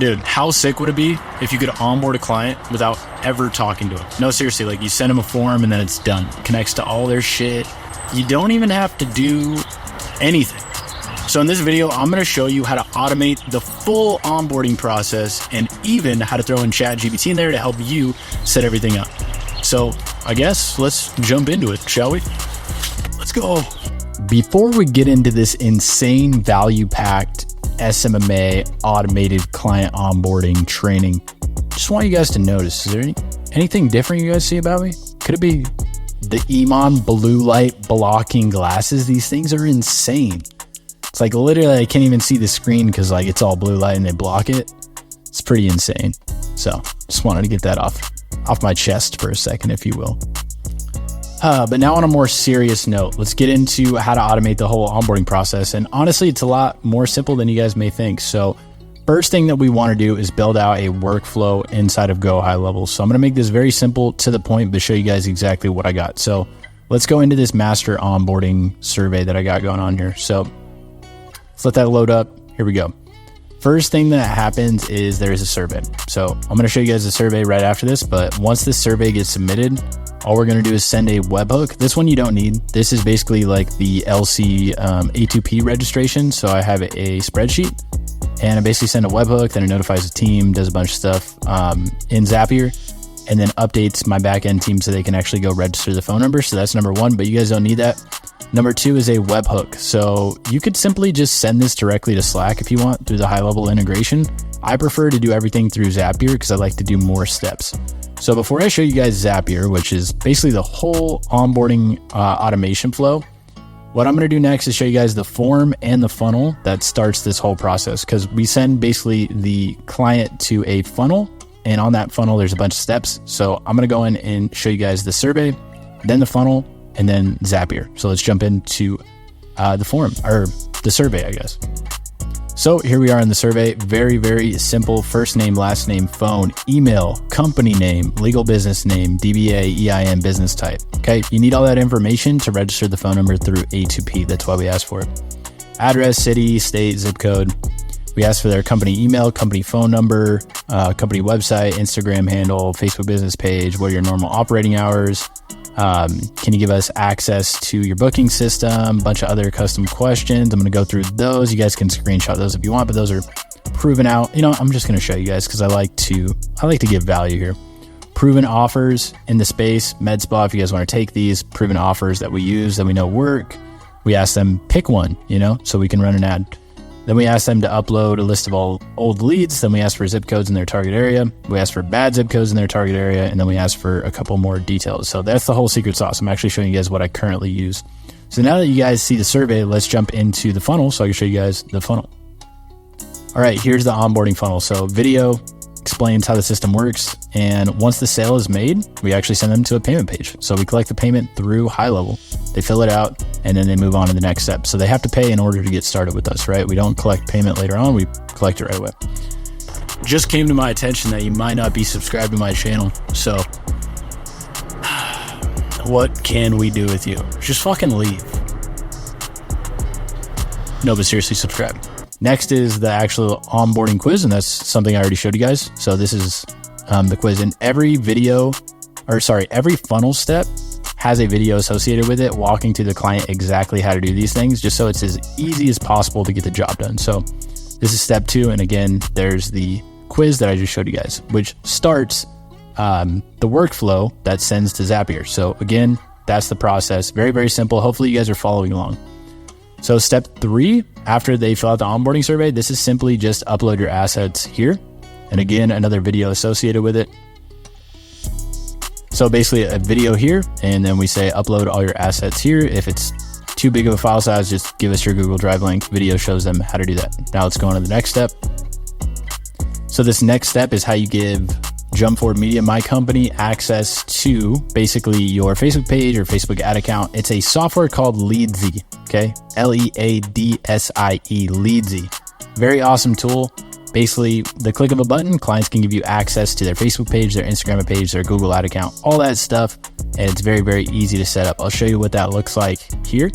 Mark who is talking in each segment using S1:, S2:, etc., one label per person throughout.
S1: Dude, how sick would it be if you could onboard a client without ever talking to them? No, seriously, like you send them a form and then it's done. It connects to all their shit. You don't even have to do anything. So in this video, I'm going to show you how to automate the full onboarding process and even how to throw in ChatGPT in there to help you set everything up. So I guess let's jump into it, shall we? Let's go. Before we get into this insane value-packed SMMA automated client onboarding training, just want you guys to notice, is there anything different you guys see about me? Could it be the Iman blue light blocking glasses? These things are insane. It's like literally I can't even see the screen because like it's all blue light and they block it. It's pretty insane. So just wanted to get that off my chest for a second, if you will. But now on a more serious note, let's get into how to automate the whole onboarding process. And honestly, it's a lot more simple than you guys may think. So first thing that we want to do is build out a workflow inside of GoHighlevel. So I'm going to make this very simple to the point, but show you guys exactly what I got. So let's go into this master onboarding survey that I got going on here. So let's let that load up. Here we go. First thing that happens is there is a survey. So I'm going to show you guys the survey right after this, but once this survey gets submitted, all we're going to do is send a webhook. This one you don't need. This is basically like the LC A2P registration. So I have a spreadsheet and I basically send a webhook, then it notifies the team, does a bunch of stuff in Zapier, and then updates my backend team so they can actually go register the phone number. So that's number one, but you guys don't need that. Number two is a webhook. So you could simply just send this directly to Slack if you want through the high-level integration. I prefer to do everything through Zapier because I like to do more steps. So before I show you guys Zapier, which is basically the whole onboarding automation flow, what I'm going to do next is show you guys the form and the funnel that starts this whole process, because we send basically the client to a funnel, and on that funnel, there's a bunch of steps. So I'm going to go in and show you guys the survey, then the funnel, and then Zapier. So let's jump into the form, or the survey, I guess. So here we are in the survey. Very, very simple. First name, last name, phone, email, company name, legal business name, DBA, EIN, business type. Okay, you need all that information to register the phone number through A2P. That's why we asked for it. Address, city, state, zip code. We asked for their company email, company phone number, company website, Instagram handle, Facebook business page. What are your normal operating hours? Can you give us access to your booking system? A bunch of other custom questions. I'm going to go through those. You guys can screenshot those if you want, but those are proven out. You know, I'm just going to show you guys because I like to give value here. Proven offers in the space, MedSpa, if you guys want to take these proven offers that we use, that we know work. We ask them pick one, so we can run an ad. Then we ask them to upload a list of all old leads. Then we ask for zip codes in their target area. We ask for bad zip codes in their target area. And then we ask for a couple more details. So that's the whole secret sauce. I'm actually showing you guys what I currently use. So now that you guys see the survey, let's jump into the funnel so I can show you guys the funnel. All right, here's the onboarding funnel. So video explains how the system works. And once the sale is made, we actually send them to a payment page. So we collect the payment through HighLevel. They fill it out and then they move on to the next step. So they have to pay in order to get started with us, right? We don't collect payment later on. We collect it right away. Just came to my attention that you might not be subscribed to my channel. So what can we do with you? Just fucking leave. No, but seriously, subscribe. Next is the actual onboarding quiz, and that's something I already showed you guys. So this is the quiz, and every funnel step has a video associated with it, walking through the client exactly how to do these things, just so it's as easy as possible to get the job done. So this is step 2, and again, there's the quiz that I just showed you guys, which starts the workflow that sends to Zapier. So again, that's the process. Very, very simple. Hopefully you guys are following along. So step 3, after they fill out the onboarding survey, this is simply just upload your assets here. And again, another video associated with it. So basically a video here, and then we say upload all your assets here. If it's too big of a file size, just give us your Google Drive link. Video shows them how to do that. Now let's go on to the next step. So this next step is how you give Jump Forward Media, my company, access to basically your Facebook page or Facebook ad account. It's a software called Leadsy, okay? Leadsie, Leadsy. Very awesome tool. Basically, the click of a button, clients can give you access to their Facebook page, their Instagram page, their Google ad account, all that stuff. And it's very, very easy to set up. I'll show you what that looks like here.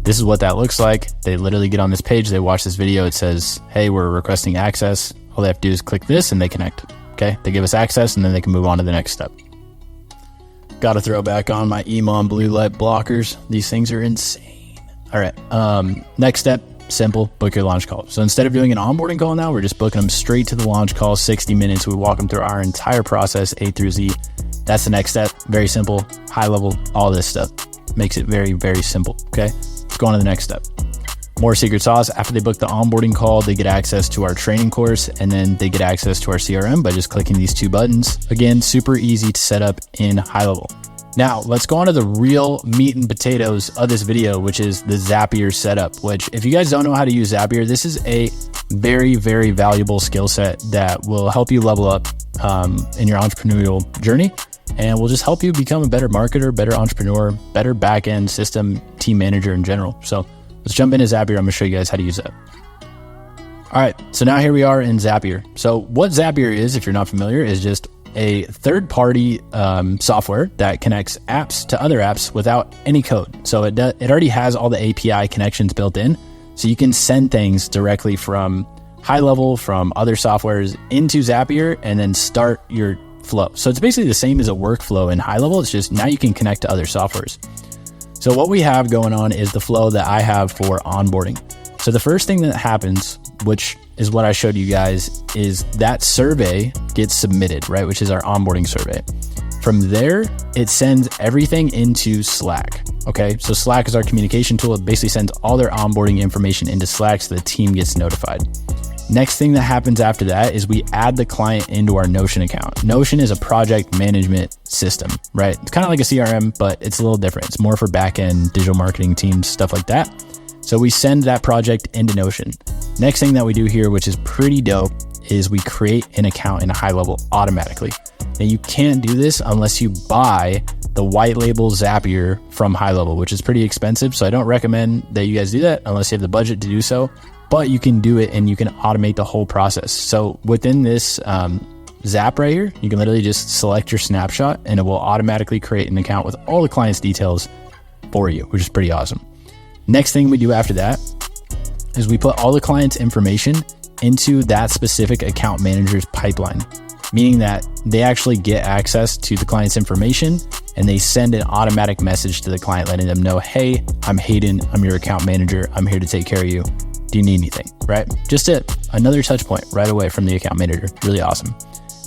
S1: This is what that looks like. They literally get on this page, they watch this video. It says, hey, we're requesting access. All they have to do is click this and they connect. Okay, they give us access and then they can move on to the next step. Got to throw back on my email and blue light blockers. These things are insane. All right, next step, simple, book your launch call. So instead of doing an onboarding call now, we're just booking them straight to the launch call, 60 minutes. We walk them through our entire process, A through Z. That's the next step. Very simple, high level, all this stuff. Makes it very, very simple, okay? Let's go on to the next step. More secret sauce. After they book the onboarding call, they get access to our training course, and then they get access to our CRM by just clicking these two buttons. Again, super easy to set up in high level. Now, let's go on to the real meat and potatoes of this video, which is the Zapier setup, which if you guys don't know how to use Zapier, this is a very, very valuable skill set that will help you level up in your entrepreneurial journey, and will just help you become a better marketer, better entrepreneur, better back-end system team manager in general. So let's jump into Zapier. I'm going to show you guys how to use that. All right, so now here we are in Zapier. So what Zapier is, if you're not familiar, is just a third-party software that connects apps to other apps without any code. So it already has all the API connections built in, so you can send things directly from high level, from other softwares into Zapier, and then start your flow. So it's basically the same as a workflow in high level. It's just now you can connect to other softwares. So what we have going on is the flow that I have for onboarding. So the first thing that happens, which is what I showed you guys, is that survey gets submitted, right? Which is our onboarding survey. From there, it sends everything into Slack. Okay, so Slack is our communication tool. It basically sends all their onboarding information into Slack so the team gets notified. Next thing that happens after that is we add the client into our Notion account. Notion is a project management system, right? It's kind of like a CRM, but it's a little different. It's more for back-end digital marketing teams, stuff like that. So we send that project into Notion. Next thing that we do here, which is pretty dope, is we create an account in a high level automatically. Now you can't do this unless you buy the white label Zapier from high level, which is pretty expensive. So I don't recommend that you guys do that unless you have the budget to do so. But you can do it and you can automate the whole process. So within this Zap right here, you can literally just select your snapshot and it will automatically create an account with all the client's details for you, which is pretty awesome. Next thing we do after that is we put all the client's information into that specific account manager's pipeline, meaning that they actually get access to the client's information and they send an automatic message to the client letting them know, hey, I'm Hayden, I'm your account manager, I'm here to take care of you. Do you need anything, right? Just another touch point right away from the account manager. Really awesome.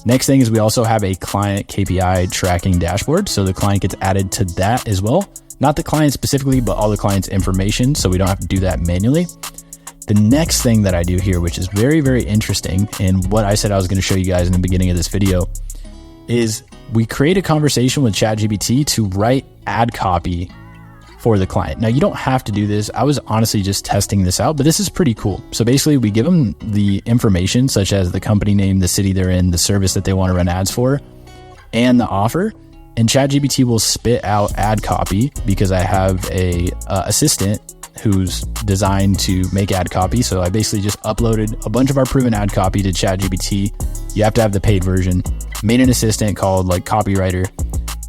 S1: Next thing is we also have a client KPI tracking dashboard. So the client gets added to that as well. Not the client specifically, but all the client's information. So we don't have to do that manually. The next thing that I do here, which is very, very interesting, and what I said I was going to show you guys in the beginning of this video, is we create a conversation with ChatGPT to write ad copy for the client. Now, you don't have to do this. I was honestly just testing this out, but this is pretty cool. So basically, we give them the information, such as the company name, the city they're in, the service that they want to run ads for, and the offer. And ChatGPT will spit out ad copy because I have a assistant who's designed to make ad copy. So I basically just uploaded a bunch of our proven ad copy to ChatGPT. You have to have the paid version. Made an assistant called like Copywriter,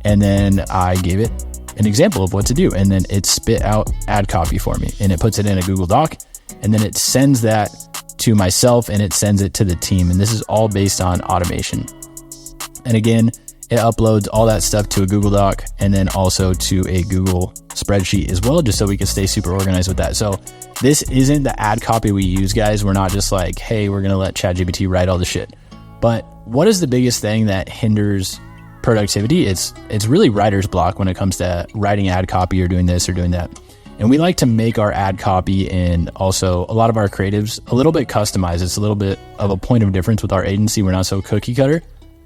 S1: and then I gave it an example of what to do, and then it spit out ad copy for me, and it puts it in a Google Doc, and then it sends that to myself and it sends it to the team. And this is all based on automation. And again, it uploads all that stuff to a Google Doc and then also to a Google spreadsheet as well, just so we can stay super organized with that. So this isn't the ad copy we use, guys. We're not just like, hey, we're going to let ChatGPT write all the shit. But what is the biggest thing that hinders productivity? It's really writer's block when it comes to writing ad copy or doing this or doing that. And we like to make our ad copy and also a lot of our creatives a little bit customized. It's a little bit of a point of difference with our agency. We're not so cookie cutter.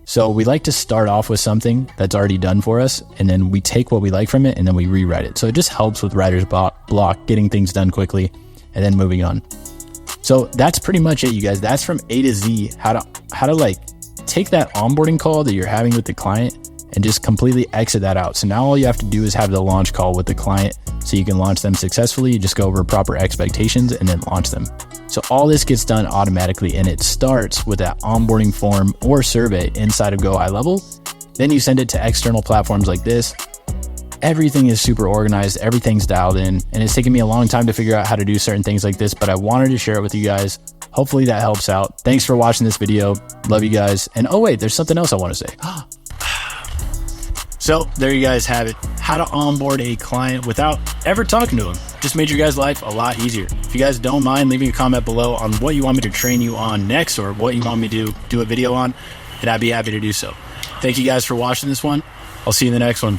S1: So we like to start off with something that's already done for us, and then we take what we like from it and then we rewrite it. So it just helps with writer's block, getting things done quickly and then moving on. So that's pretty much it, you guys. That's from A to Z, how to like take that onboarding call that you're having with the client and just completely exit that out. So now all you have to do is have the launch call with the client so you can launch them successfully. You just go over proper expectations and then launch them. So all this gets done automatically, and it starts with that onboarding form or survey inside of Go High Level. Then you send it to external platforms like this. Everything is super organized. Everything's dialed in, and it's taken me a long time to figure out how to do certain things like this, but I wanted to share it with you guys. hopefully that helps out. Thanks for watching this video. Love you guys. And oh wait, there's something else I want to say. So there you guys have it. How to onboard a client without ever talking to them. Just made your guys' life a lot easier. If you guys don't mind leaving a comment below on what you want me to train you on next, or what you want me to do a video on, and I'd be happy to do so. Thank you guys for watching this one. I'll see you in the next one.